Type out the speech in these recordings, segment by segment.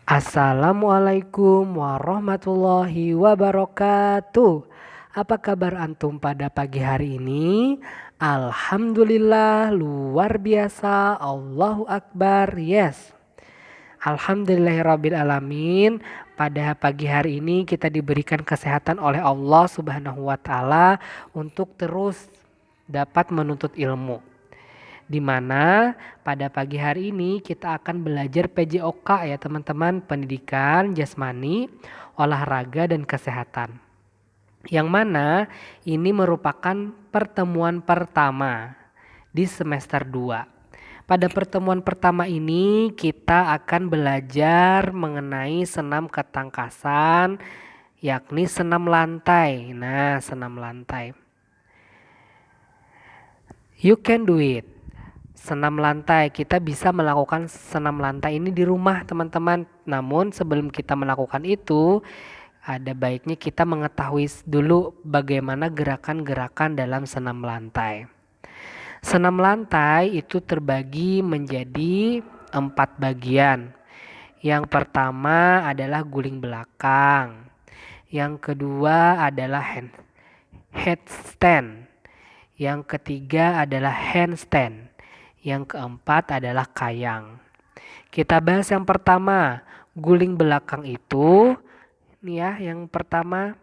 Assalamualaikum warahmatullahi wabarakatuh. Apa kabar antum pada pagi hari ini? Alhamdulillah luar biasa. Allahu Akbar. Yes. Alhamdulillahirabbil alamin. Pada pagi hari ini kita diberikan kesehatan oleh Allah Subhanahu wa taala untuk terus dapat menuntut ilmu, di mana pada pagi hari ini kita akan belajar PJOK ya teman-teman, pendidikan jasmani, olahraga dan kesehatan. Yang mana ini merupakan pertemuan pertama di semester 2. Pada pertemuan pertama ini kita akan belajar mengenai senam ketangkasan, yakni senam lantai. Nah, senam lantai. You can do it. Senam lantai, kita bisa melakukan senam lantai ini di rumah teman-teman. Namun sebelum kita melakukan itu, ada baiknya kita mengetahui dulu bagaimana gerakan-gerakan dalam senam lantai. Senam lantai itu terbagi menjadi 4 bagian. Yang pertama adalah guling belakang. Yang kedua adalah headstand. Yang ketiga adalah handstand. Yang keempat adalah kayang. Kita bahas yang pertama, guling belakang itu. Nih ya, yang pertama,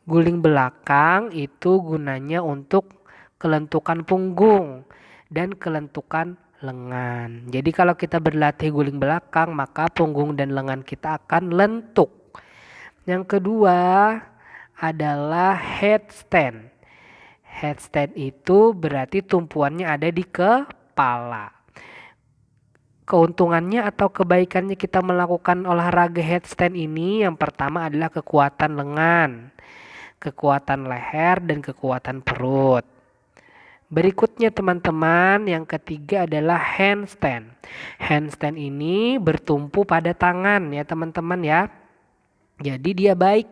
guling belakang itu gunanya untuk kelentukan punggung dan kelentukan lengan. Jadi kalau kita berlatih guling belakang, maka punggung dan lengan kita akan lentuk. Yang kedua adalah headstand. Headstand itu berarti tumpuannya ada di kepala. Keuntungannya atau kebaikannya kita melakukan olahraga headstand ini, yang pertama adalah kekuatan lengan, kekuatan leher, dan kekuatan perut. Berikutnya teman-teman, yang ketiga adalah handstand. Handstand ini bertumpu pada tangan ya teman-teman ya. Jadi dia baik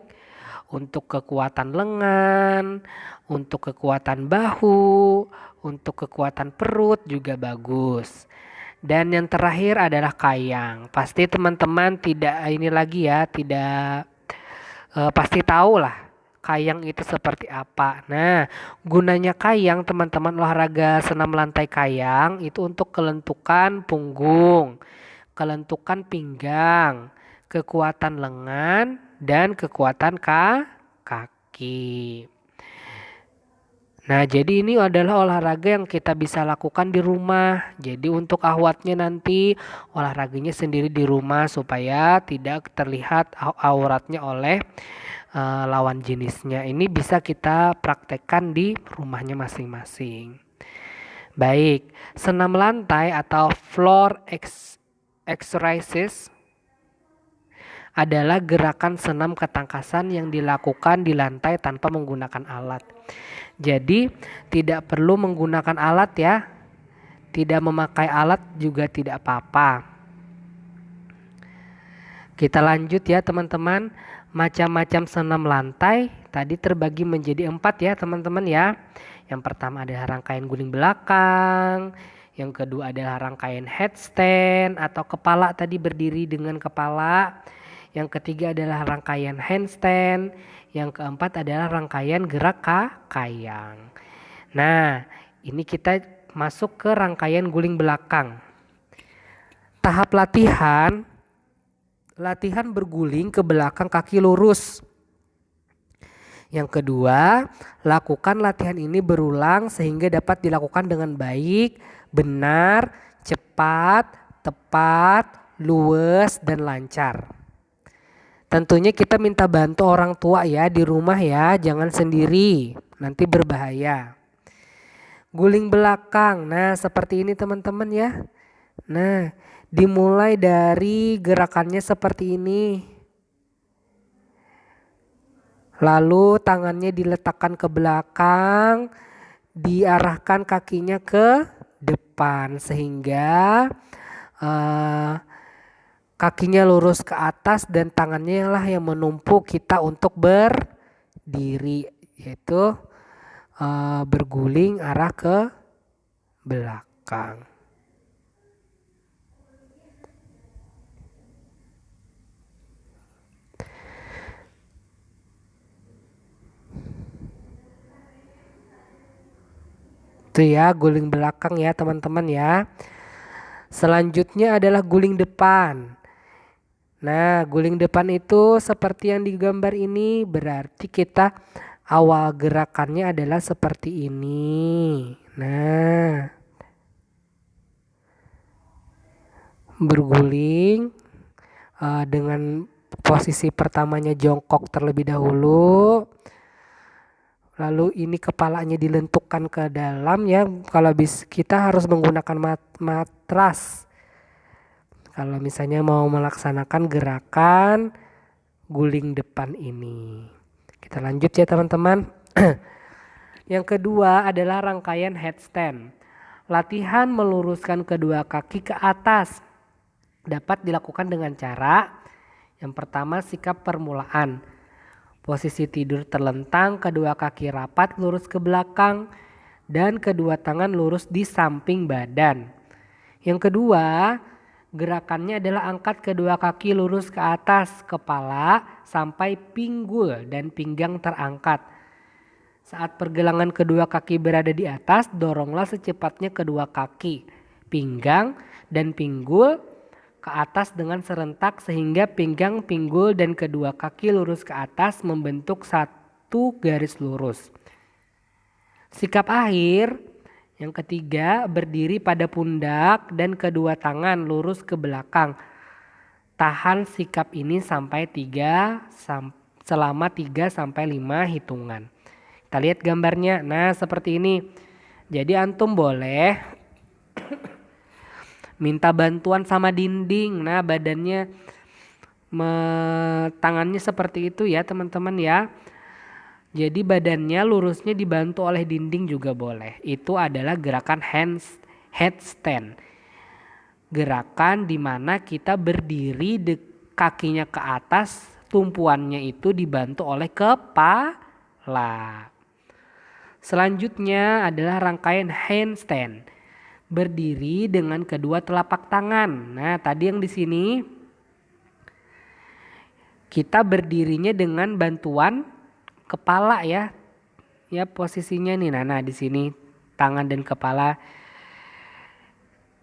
untuk kekuatan lengan, untuk kekuatan bahu, untuk kekuatan perut juga bagus. Dan yang terakhir adalah kayang. Pasti teman-teman tidak ini lagi ya, tidak pasti tahu lah kayang itu seperti apa. Nah, gunanya kayang teman-teman, olahraga senam lantai kayang itu untuk kelentukan punggung, kelentukan pinggang, kekuatan lengan, dan kekuatan kaki. Nah, jadi ini adalah olahraga yang kita bisa lakukan di rumah. Jadi untuk ahwatnya nanti olahraganya sendiri di rumah supaya tidak terlihat auratnya oleh lawan jenisnya. Ini bisa kita praktekkan di rumahnya masing-masing. Baik, senam lantai atau floor exercises adalah gerakan senam ketangkasan yang dilakukan di lantai tanpa menggunakan alat. Jadi tidak perlu menggunakan alat ya. Tidak memakai alat juga tidak apa-apa. Kita lanjut ya teman-teman. Macam-macam senam lantai tadi terbagi menjadi 4 ya teman-teman ya. Yang pertama adalah rangkaian guling belakang. Yang kedua adalah rangkaian headstand atau kepala tadi berdiri dengan kepala. Yang ketiga adalah rangkaian handstand. Yang keempat adalah rangkaian gerak kayang. Nah, ini kita masuk ke rangkaian guling belakang. Tahap latihan berguling ke belakang kaki lurus. Yang kedua, lakukan latihan ini berulang sehingga dapat dilakukan dengan baik, benar, cepat, tepat, luwes, dan lancar. Tentunya kita minta bantu orang tua ya di rumah ya, jangan sendiri, nanti berbahaya. Guling belakang, nah seperti ini teman-teman ya. Nah, dimulai dari gerakannya seperti ini. Lalu tangannya diletakkan ke belakang, diarahkan kakinya ke depan sehingga kakinya lurus ke atas dan tangannya lah yang menumpuk kita untuk berdiri, yaitu berguling arah ke belakang. Itu ya, guling belakang ya teman-teman ya. Selanjutnya adalah guling depan. Nah, guling depan itu seperti yang digambar ini, berarti kita awal gerakannya adalah seperti ini. Nah, berguling dengan posisi pertamanya jongkok terlebih dahulu. Lalu ini kepalanya dilentukkan ke dalam ya. Kalau kita harus menggunakan matras. Kalau misalnya mau melaksanakan gerakan guling depan ini. Kita lanjut ya teman-teman. Yang kedua adalah rangkaian headstand. Latihan meluruskan kedua kaki ke atas. Dapat dilakukan dengan cara yang pertama sikap permulaan. Posisi tidur terlentang, kedua kaki rapat lurus ke belakang dan kedua tangan lurus di samping badan. Yang kedua, gerakannya adalah angkat kedua kaki lurus ke atas kepala sampai pinggul dan pinggang terangkat. Saat pergelangan kedua kaki berada di atas, doronglah secepatnya kedua kaki, pinggang dan pinggul ke atas dengan serentak sehingga pinggang, pinggul dan kedua kaki lurus ke atas membentuk satu garis lurus. Sikap akhir yang ketiga, berdiri pada pundak dan kedua tangan lurus ke belakang. Tahan sikap ini selama 3 sampai 5 hitungan. Kita lihat gambarnya. Nah, seperti ini. Jadi antum boleh minta bantuan sama dinding. Nah, badannya tangannya seperti itu ya teman-teman ya. Jadi badannya lurusnya dibantu oleh dinding juga boleh. Itu adalah gerakan headstand. Gerakan di mana kita berdiri kakinya ke atas, tumpuannya itu dibantu oleh kepala. Selanjutnya adalah rangkaian handstand. Berdiri dengan kedua telapak tangan. Nah, tadi yang di sini kita berdirinya dengan bantuan kepala ya. Ya, posisinya nih. Nah, di sini tangan dan kepala.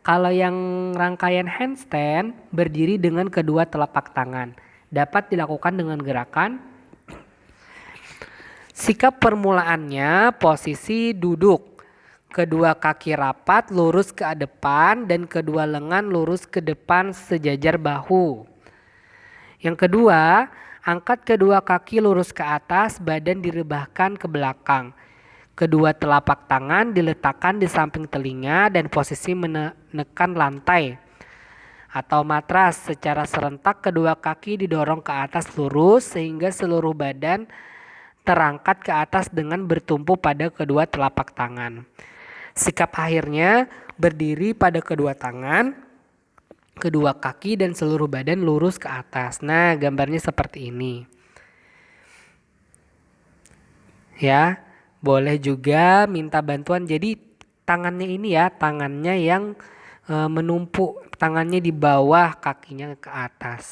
Kalau yang rangkaian handstand berdiri dengan kedua telapak tangan. Dapat dilakukan dengan gerakan sikap permulaannya posisi duduk. Kedua kaki rapat lurus ke depan dan kedua lengan lurus ke depan sejajar bahu. Yang kedua, angkat kedua kaki lurus ke atas, badan direbahkan ke belakang. Kedua telapak tangan diletakkan di samping telinga dan posisi menekan lantai atau matras. Secara serentak kedua kaki didorong ke atas lurus sehingga seluruh badan terangkat ke atas dengan bertumpu pada kedua telapak tangan. Sikap akhirnya berdiri pada kedua tangan, kedua kaki dan seluruh badan lurus ke atas. Nah, gambarnya seperti ini. Ya, boleh juga minta bantuan. Jadi tangannya ini ya, tangannya yang menumpuk, tangannya di bawah, kakinya ke atas.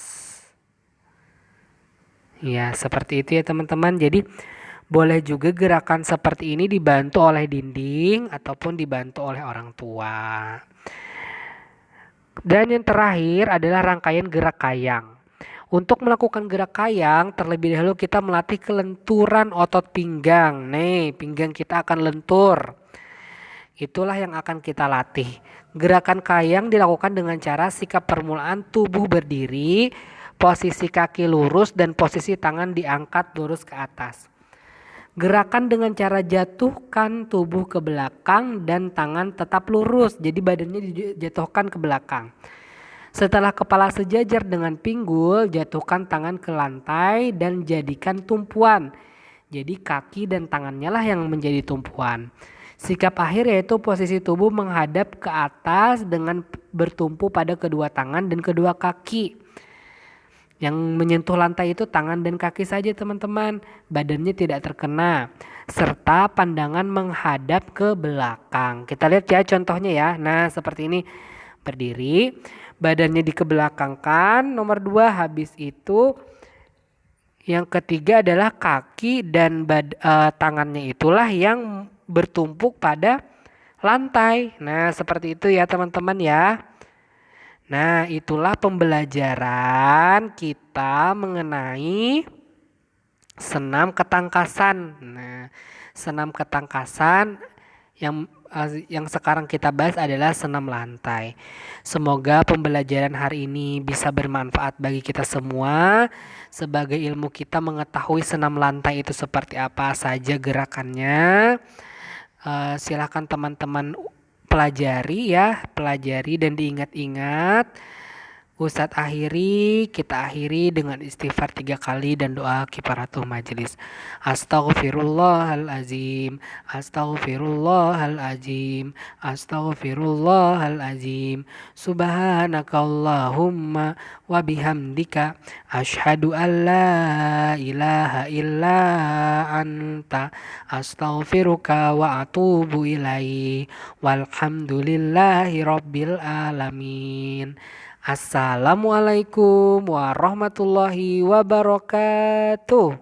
Ya, seperti itu ya teman-teman. Jadi boleh juga gerakan seperti ini dibantu oleh dinding ataupun dibantu oleh orang tua. Dan yang terakhir adalah rangkaian gerak kayang. Untuk melakukan gerak kayang, terlebih dahulu kita melatih kelenturan otot pinggang. Nih, pinggang kita akan lentur. Itulah yang akan kita latih. Gerakan kayang dilakukan dengan cara sikap permulaan tubuh berdiri, posisi kaki lurus dan posisi tangan diangkat lurus ke atas. Gerakan dengan cara jatuhkan tubuh ke belakang dan tangan tetap lurus. Jadi badannya dijatuhkan ke belakang. Setelah kepala sejajar dengan pinggul, jatuhkan tangan ke lantai dan jadikan tumpuan. Jadi kaki dan tangannya lah yang menjadi tumpuan. Sikap akhir yaitu posisi tubuh menghadap ke atas dengan bertumpu pada kedua tangan dan kedua kaki. Yang menyentuh lantai itu tangan dan kaki saja teman-teman, badannya tidak terkena. Serta pandangan menghadap ke belakang. Kita lihat ya contohnya ya. Nah, seperti ini. Berdiri, badannya dikebelakangkan. Nomor 2, habis itu yang ketiga adalah kaki dan tangannya itulah yang bertumpuk pada lantai. Nah, seperti itu ya teman-teman ya. Nah, itulah pembelajaran kita mengenai senam ketangkasan. Nah, senam ketangkasan yang sekarang kita bahas adalah senam lantai. Semoga pembelajaran hari ini bisa bermanfaat bagi kita semua. Sebagai ilmu kita mengetahui senam lantai itu seperti apa saja gerakannya. Silakan teman-teman pelajari ya, pelajari dan diingat-ingat. Kita akhiri dengan istighfar 3 kali dan doa kifaratul majelis. Astaghfirullahalazim, astaghfirullahalazim, astaghfirullahalazim. Subhanakallahumma wa bihamdika asyhadu an la ilaha illa anta astaghfiruka wa atubu ilaih. Walhamdulillahi rabbil alamin. Assalamualaikum warahmatullahi wabarakatuh.